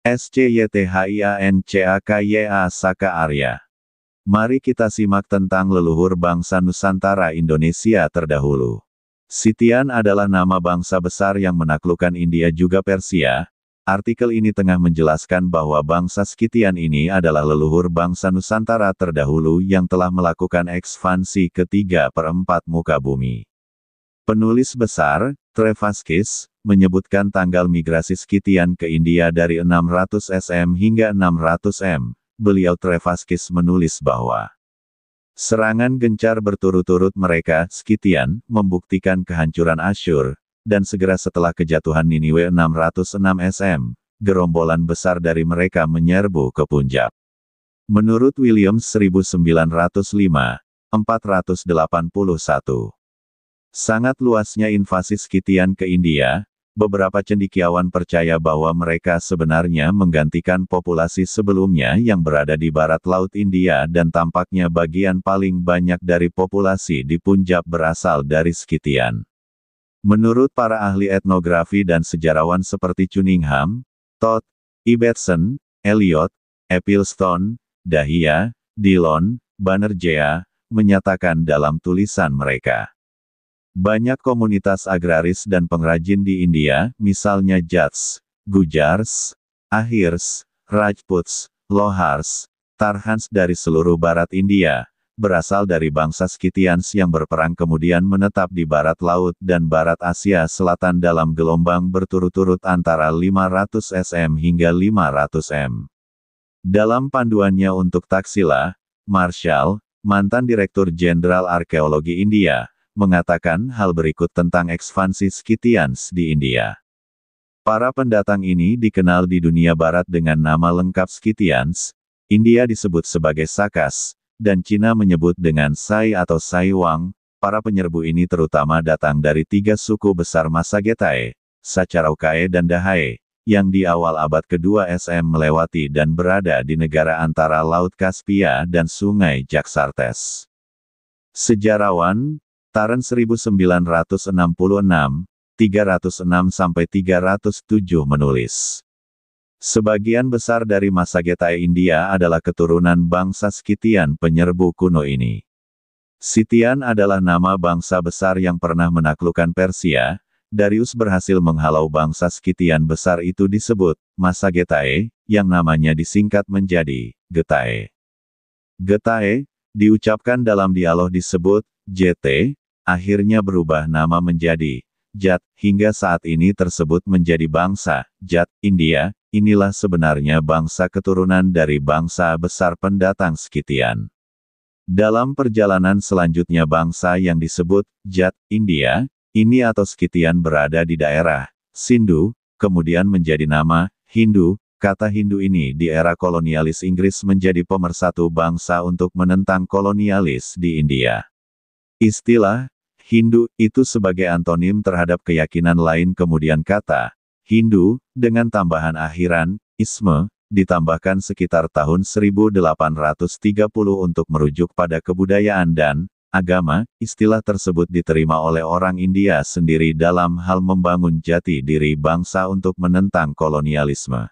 SCYTHIANCAKYA Saka Arya. Mari kita simak tentang leluhur bangsa Nusantara Indonesia terdahulu. Scythian adalah nama bangsa besar yang menaklukkan India juga Persia. Artikel ini tengah menjelaskan bahwa bangsa Scythian ini adalah leluhur bangsa Nusantara terdahulu yang telah melakukan ekspansi ke 3/4 muka bumi. Penulis besar, Trevaskis, menyebutkan tanggal migrasi Scythian ke India dari 600 SM hingga 600 M. Beliau Trevaskis menulis bahwa serangan gencar berturut-turut mereka, Scythian, membuktikan kehancuran Asyur, dan segera setelah kejatuhan Niniwe 606 SM, gerombolan besar dari mereka menyerbu ke Punjab. Menurut Williams 1905, 481. Sangat luasnya invasi Scythian ke India, beberapa cendekiawan percaya bahwa mereka sebenarnya menggantikan populasi sebelumnya yang berada di barat Laut India dan tampaknya bagian paling banyak dari populasi di Punjab berasal dari Scythian. Menurut para ahli etnografi dan sejarawan seperti Cunningham, Todd, Ibbotson, Eliot, Ecclestone, Dahia, Dillon, Banerjea, menyatakan dalam tulisan mereka. Banyak komunitas agraris dan pengrajin di India, misalnya Jats, Gujars, Ahirs, Rajputs, Lohars, Tarhans dari seluruh barat India, berasal dari bangsa Scythians yang berperang kemudian menetap di barat laut dan barat Asia Selatan dalam gelombang berturut-turut antara 500 SM hingga 500 M. Dalam panduannya untuk Taksila, Marshall, mantan Direktur Jenderal Arkeologi India, mengatakan hal berikut tentang ekspansi Scythians di India. Para pendatang ini dikenal di dunia barat dengan nama lengkap Scythians, India disebut sebagai Sakas, dan Cina menyebut dengan Sai atau Saiwang. Para penyerbu ini terutama datang dari 3 suku besar Massagethae, Sacharaucae dan Dahae, yang di awal abad kedua SM melewati dan berada di negara antara Laut Kaspia dan Sungai Jaxartes. Sejarawan, Tarrant 1966, 306-307 menulis. Sebagian besar dari Massagethae India adalah keturunan bangsa Scythian penyerbu kuno ini. Scythian adalah nama bangsa besar yang pernah menaklukkan Persia. Darius berhasil menghalau bangsa Scythian besar itu disebut Massagethae, yang namanya disingkat menjadi Getae. Getae, diucapkan dalam dialog disebut JT, akhirnya berubah nama menjadi Jat, hingga saat ini tersebut menjadi bangsa Jat, India. Inilah sebenarnya bangsa keturunan dari bangsa besar pendatang Scythian. Dalam perjalanan selanjutnya bangsa yang disebut Jat, India, ini atau Scythian berada di daerah Sindhu, kemudian menjadi nama Hindu. Kata Hindu ini di era kolonialis Inggris menjadi pemersatu bangsa untuk menentang kolonialis di India. Istilah Hindu itu sebagai antonim terhadap keyakinan lain, kemudian kata Hindu, dengan tambahan akhiran, isme, ditambahkan sekitar tahun 1830 untuk merujuk pada kebudayaan dan agama. Istilah tersebut diterima oleh orang India sendiri dalam hal membangun jati diri bangsa untuk menentang kolonialisme.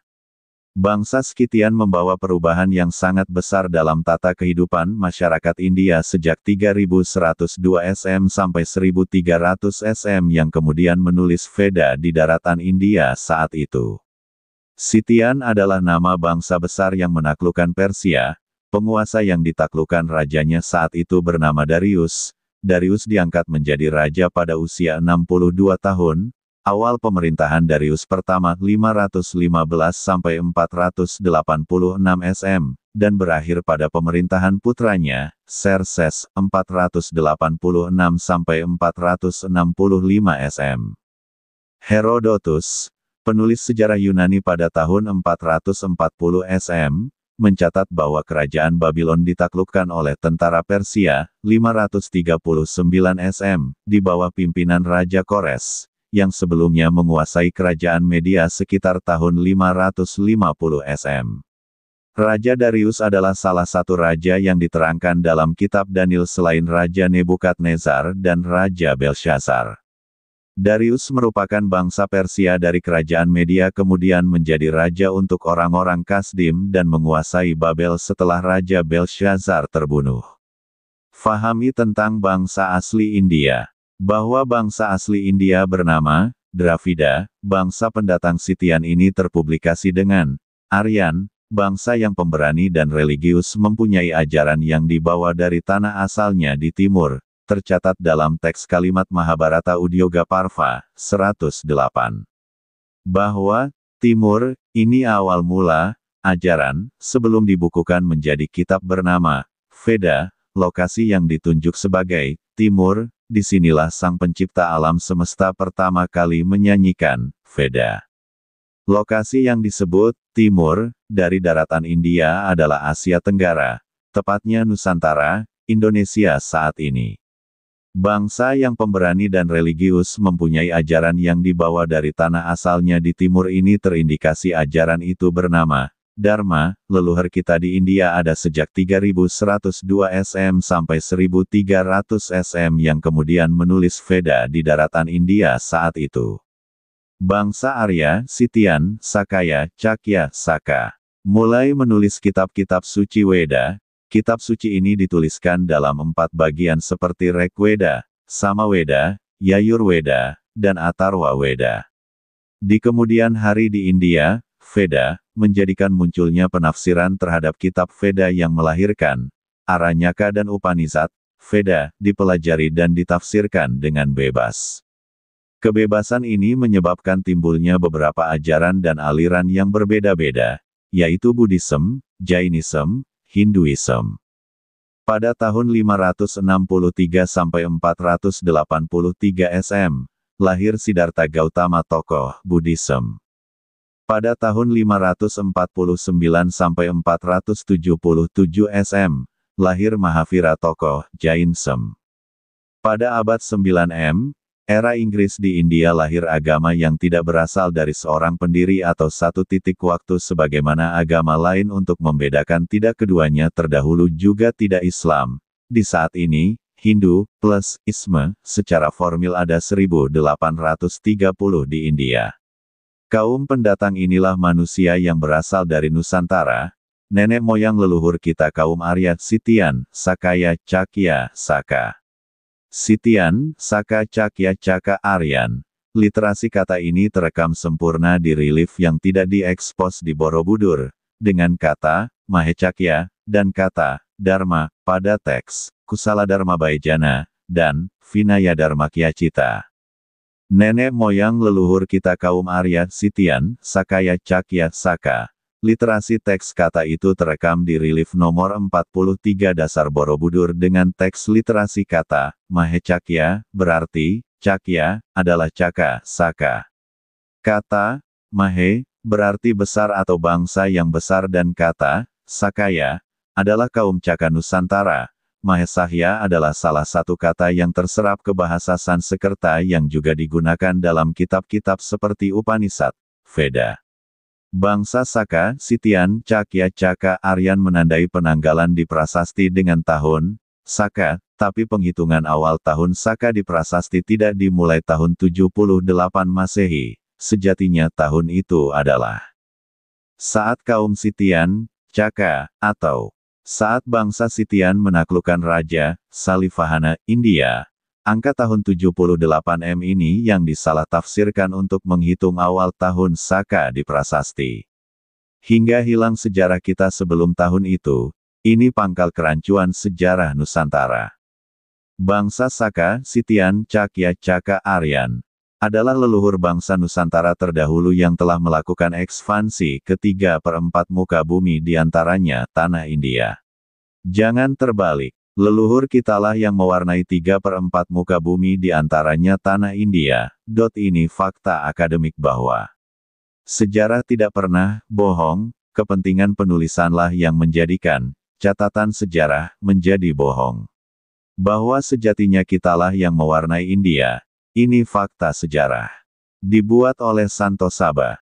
Bangsa Scythian membawa perubahan yang sangat besar dalam tata kehidupan masyarakat India sejak 3102 SM sampai 1300 SM yang kemudian menulis Veda di daratan India saat itu. Scythian adalah nama bangsa besar yang menaklukkan Persia. Penguasa yang ditaklukkan rajanya saat itu bernama Darius. Darius diangkat menjadi raja pada usia 62 tahun. Awal pemerintahan Darius pertama 515 sampai 486 SM, dan berakhir pada pemerintahan putranya, Xerxes, 486 sampai 465 SM. Herodotus, penulis sejarah Yunani pada tahun 440 SM, mencatat bahwa kerajaan Babylon ditaklukkan oleh tentara Persia, 539 SM, di bawah pimpinan Raja Kores, yang sebelumnya menguasai kerajaan Media sekitar tahun 550 SM. Raja Darius adalah salah satu raja yang diterangkan dalam kitab Daniel selain Raja Nebukadnezar dan Raja Belshazzar. Darius merupakan bangsa Persia dari kerajaan Media kemudian menjadi raja untuk orang-orang Kasdim dan menguasai Babel setelah Raja Belshazzar terbunuh. Fahami tentang bangsa asli India. Bahwa bangsa asli India bernama Dravida, bangsa pendatang Scythian ini terpublikasi dengan Aryan, bangsa yang pemberani dan religius mempunyai ajaran yang dibawa dari tanah asalnya di timur, tercatat dalam teks kalimat Mahabharata Udyogaparva, 108. Bahwa, timur, ini awal mula, ajaran, sebelum dibukukan menjadi kitab bernama Veda, lokasi yang ditunjuk sebagai timur, disinilah Sang Pencipta alam semesta pertama kali menyanyikan Veda. Lokasi yang disebut timur dari daratan India adalah Asia Tenggara, tepatnya Nusantara, Indonesia saat ini. Bangsa yang pemberani dan religius mempunyai ajaran yang dibawa dari tanah asalnya di timur ini terindikasi ajaran itu bernama Dharma. Leluhur kita di India ada sejak 3102 SM sampai 1300 SM yang kemudian menulis Veda di daratan India saat itu. Bangsa Arya, Scythian, Sakaya, Cakya, Saka mulai menulis kitab-kitab suci Weda. Kitab suci ini dituliskan dalam 4 bagian seperti Rigveda, Samaveda, Yajurveda, dan Atharva Veda. Di kemudian hari di India, Veda menjadikan munculnya penafsiran terhadap kitab Veda yang melahirkan Aranyaka dan Upanishad. Veda dipelajari dan ditafsirkan dengan bebas. Kebebasan ini menyebabkan timbulnya beberapa ajaran dan aliran yang berbeda-beda, yaitu Buddhism, Jainism, Hinduism. Pada tahun 563 sampai 483 SM, lahir Siddhartha Gautama tokoh Buddhism. Pada tahun 549 sampai 477 SM, lahir Mahavira tokoh Jainism. Pada abad 9 M, era Inggris di India lahir agama yang tidak berasal dari seorang pendiri atau satu titik waktu sebagaimana agama lain untuk membedakan tidak keduanya terdahulu juga tidak Islam. Di saat ini, Hindu plus Isme secara formil ada 1830 di India. Kaum pendatang inilah manusia yang berasal dari Nusantara, nenek moyang leluhur kita kaum Arya, Scythian, Sakaya, Cakya, Saka. Scythian, Saka, Cakya, Caka, Aryan. Literasi kata ini terekam sempurna di relief yang tidak diekspos di Borobudur, dengan kata Mahecakya dan kata Dharma pada teks Kusala Dharma Baijana dan Vinaya Dharma Kyacita. Nenek moyang leluhur kita kaum Arya, Scythian, Sakaya, Cakya, Saka. Literasi teks kata itu terekam di relief nomor 43 dasar Borobudur dengan teks literasi kata Mahecakya, berarti Cakya adalah Caka, Saka. Kata Mahe berarti besar atau bangsa yang besar dan kata Sakaya adalah kaum Caka Nusantara. Mahesahya adalah salah satu kata yang terserap ke bahasa Sanskerta yang juga digunakan dalam kitab-kitab seperti Upanishad, Veda. Bangsa Saka, Scythian, Cakya, Caka, Aryan menandai penanggalan di prasasti dengan tahun Saka, tapi penghitungan awal tahun Saka di prasasti tidak dimulai tahun 78 Masehi. Sejatinya tahun itu adalah saat kaum Scythian, Caka, atau saat bangsa Scythian menaklukkan Raja Salivahana, India. Angka tahun 78 M ini yang disalah tafsirkan untuk menghitung awal tahun Saka di prasasti. Hingga hilang sejarah kita sebelum tahun itu, ini pangkal kerancuan sejarah Nusantara. Bangsa Saka, Scythian, Cakya, Caka, Aryan, adalah leluhur bangsa Nusantara terdahulu yang telah melakukan ekspansi ke 3/4 muka bumi diantaranya tanah India. Jangan terbalik. Leluhur kitalah yang mewarnai 3/4 muka bumi di antaranya tanah India. Ini fakta akademik bahwa sejarah tidak pernah bohong, kepentingan penulisanlah yang menjadikan catatan sejarah menjadi bohong. Bahwa sejatinya kitalah yang mewarnai India, ini fakta sejarah. Dibuat oleh Santo Saba.